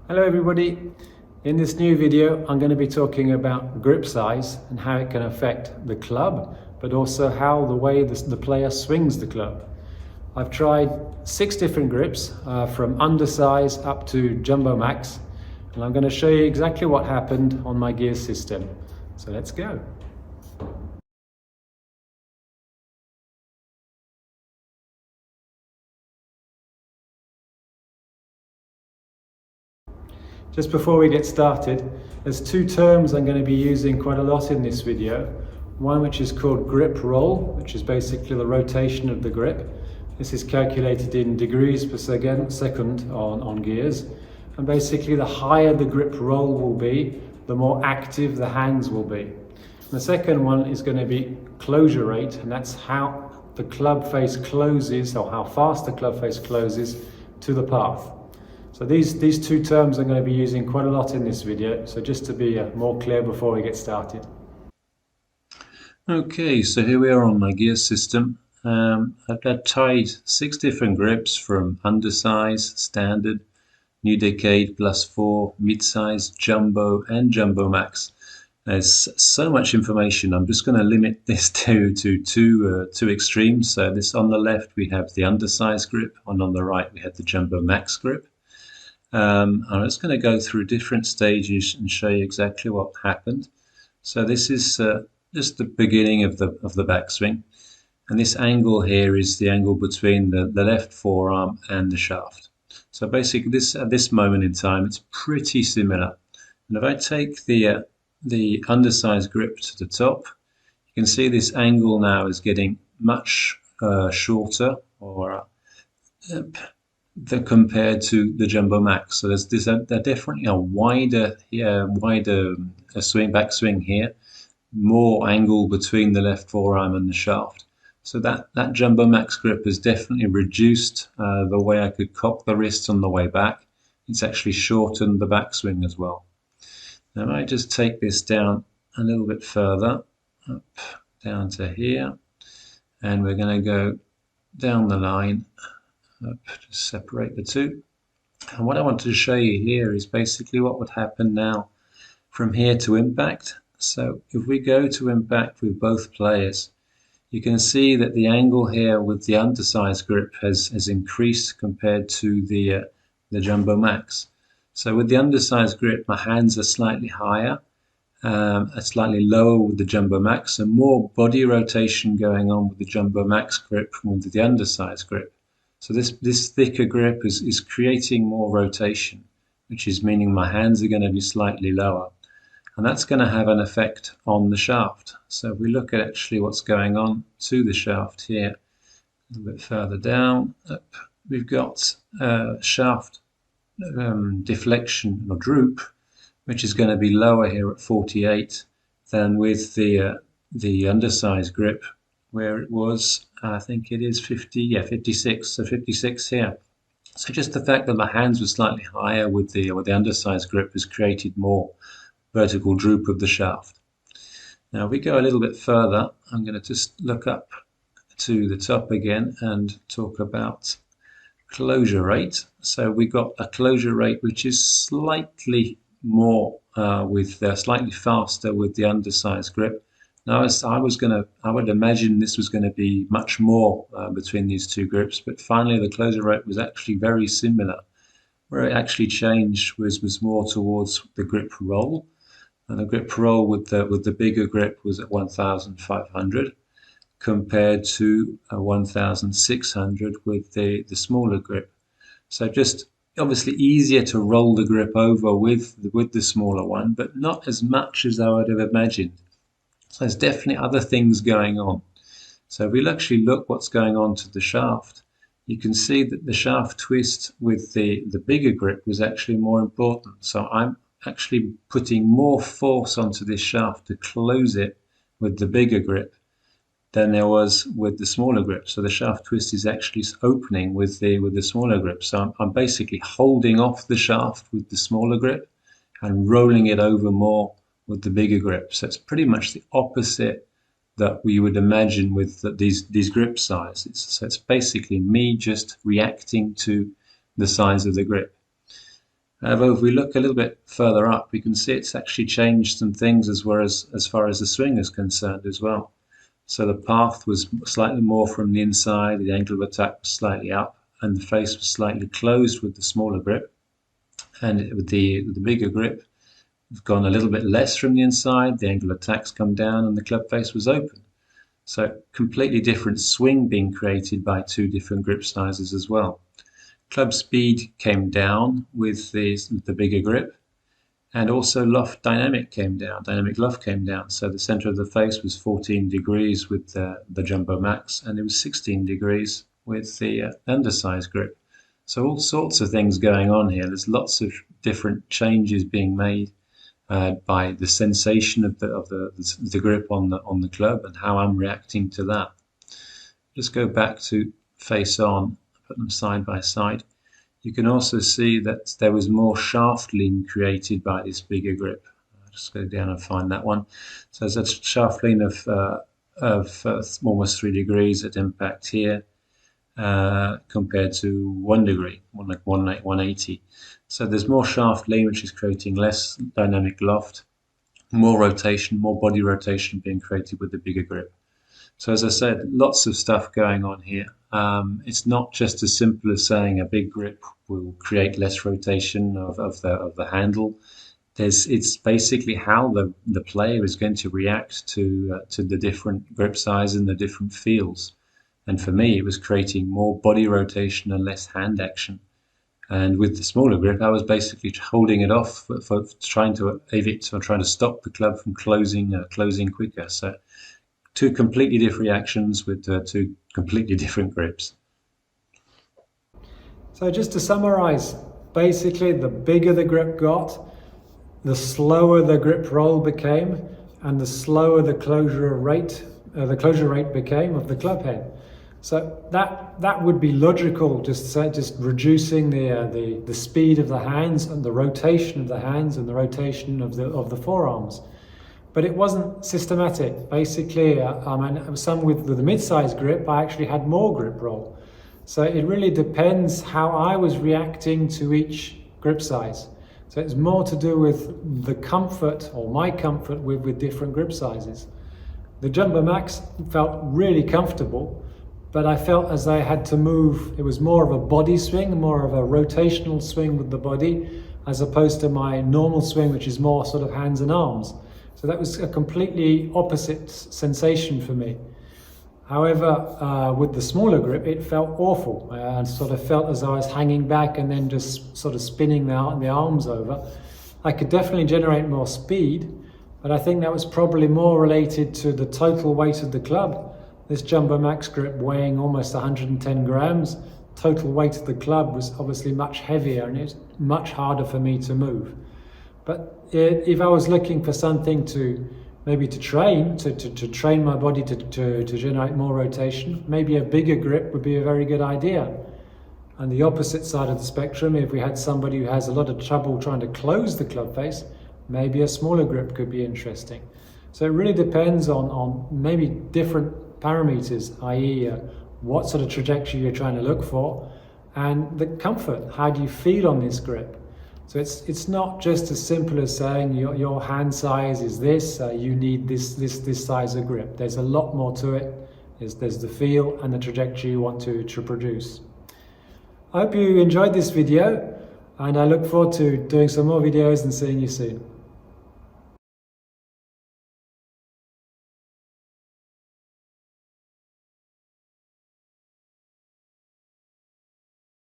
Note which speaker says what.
Speaker 1: Hello everybody. In this new video I'm going to be talking about grip size and how it can affect the club, but also how the way the player swings the club. I've tried 6 different grips from undersize up to Jumbo Max, and I'm going to show you exactly what happened on my gear system. So let's go. Just before we get started, there's 2 terms I'm going to be using quite a lot in this video. One which is called grip roll, which is basically the rotation of the grip. This is calculated in degrees per second on gears. And basically the higher the grip roll will be, the more active the hands will be. And the second one is going to be closure rate, and that's how the club face closes, or how fast the club face closes to the path. So these 2 terms I'm going to be using quite a lot in this video, so just to be more clear before we get started.
Speaker 2: Okay, so here we are on my gear system. I've tied 6 different grips from undersize, standard, new decade, +4, mid-size, jumbo and jumbo max. There's so much information. I'm just going to limit this to two extremes. So this on the left we have the undersize grip, and on the right we have the jumbo max grip. I'm just going to go through different stages and show you exactly what happened. So this is just the beginning of the backswing, and this angle here is the angle between the left forearm and the shaft. So basically at this moment in time it's pretty similar. And if I take the undersized grip to the top, you can see this angle now is getting much shorter, or compared to the Jumbo Max. So there's definitely a wider backswing here, more angle between the left forearm and the shaft. So that Jumbo Max grip has definitely reduced the way I could cock the wrist on the way back. It's actually shortened the backswing as well. Now I just take this down a little bit further, up down to here, and we're going to go down the line. Just separate the 2. And what I want to show you here is basically what would happen now from here to impact. So if we go to impact with both players, you can see that the angle here with the undersized grip has increased compared to the Jumbo Max. So with the undersized grip, my hands are slightly higher, slightly lower with the Jumbo Max, and more body rotation going on with the Jumbo Max grip than with the undersized grip. So this thicker grip is creating more rotation, which is meaning my hands are going to be slightly lower. And that's going to have an effect on the shaft. So if we look at actually what's going on to the shaft here, a little bit further down, up, we've got shaft deflection or droop, which is going to be lower here at 48 than with the undersized grip, where it was, I think it is 56, so 56 here. So just the fact that my hands were slightly higher with the undersized grip has created more vertical droop of the shaft. Now if we go a little bit further, I'm going to just look up to the top again and talk about closure rate. So we got a closure rate which is slightly more slightly faster with the undersized grip. Now I would imagine this was going to be much more between these 2 grips, but finally the closure rate was actually very similar. Where it actually changed was more towards the grip roll, and the grip roll with the bigger grip was at 1,500 compared to 1,600 with the smaller grip. So just obviously easier to roll the grip over with the smaller one, but not as much as I would have imagined. So there's definitely other things going on. So if we'll actually look what's going on to the shaft, you can see that the shaft twist with the bigger grip was actually more important. So I'm actually putting more force onto this shaft to close it with the bigger grip than there was with the smaller grip. So the shaft twist is actually opening with the smaller grip. So I'm basically holding off the shaft with the smaller grip and rolling it over more with the bigger grip. So it's pretty much the opposite that we would imagine with these grip sizes. So it's basically me just reacting to the size of the grip. However, if we look a little bit further up, we can see it's actually changed some things as far as the swing is concerned as well. So the path was slightly more from the inside, the angle of attack was slightly up, and the face was slightly closed with the smaller grip. And with the bigger grip, we've gone a little bit less from the inside, the angle of attack's come down, and the club face was open. So completely different swing being created by two different grip sizes as well. Club speed came down with the bigger grip, and also loft dynamic came down. Dynamic loft came down. So the center of the face was 14 degrees with the Jumbo Max, and it was 16 degrees with the undersized grip. So all sorts of things going on here. There's lots of different changes being made by the sensation of the grip on the club and how I'm reacting to that. Just go back to face on, put them side by side. You can also see that there was more shaft lean created by this bigger grip. I'll just go down and find that one. So there's a shaft lean of almost 3 degrees at impact here compared to 1 degree, like 180. So there's more shaft lean, which is creating less dynamic loft, more rotation, more body rotation being created with the bigger grip. So as I said, lots of stuff going on here. It's not just as simple as saying a big grip will create less rotation of the handle. It's basically how the player is going to react to the different grip size and the different feels. And for me, it was creating more body rotation and less hand action. And with the smaller grip, I was basically holding it off for trying to evit or trying to stop the club from closing quicker. So two completely different reactions with two completely different grips.
Speaker 1: So just to summarize, basically the bigger the grip got, the slower the grip roll became, and the slower the closure rate became of the club head. So that would be logical, just reducing the speed of the hands and the rotation of the hands and the rotation of the forearms. But it wasn't systematic. Basically, some with the mid-size grip, I actually had more grip roll. So it really depends how I was reacting to each grip size. So it's more to do with the comfort, or my comfort, with different grip sizes. The Jumbo Max felt really comfortable, but I felt as I had to move, it was more of a body swing, more of a rotational swing with the body, as opposed to my normal swing, which is more sort of hands and arms. So that was a completely opposite sensation for me. However, with the smaller grip, it felt awful. I sort of felt as though I was hanging back and then just sort of spinning the arms over. I could definitely generate more speed, but I think that was probably more related to the total weight of the club. This Jumbo Max grip weighing almost 110 grams, total weight of the club was obviously much heavier, and it's much harder for me to move. But if I was looking for something to train my body to generate more rotation, maybe a bigger grip would be a very good idea. On the opposite side of the spectrum, if we had somebody who has a lot of trouble trying to close the club face, maybe a smaller grip could be interesting. So it really depends on maybe different parameters, i.e. what sort of trajectory you're trying to look for, and the comfort. How do you feel on this grip? So it's not just as simple as saying your hand size is this, you need this size of grip. There's a lot more to it. There's the feel and the trajectory you want to produce. I hope you enjoyed this video, and I look forward to doing some more videos and seeing you soon.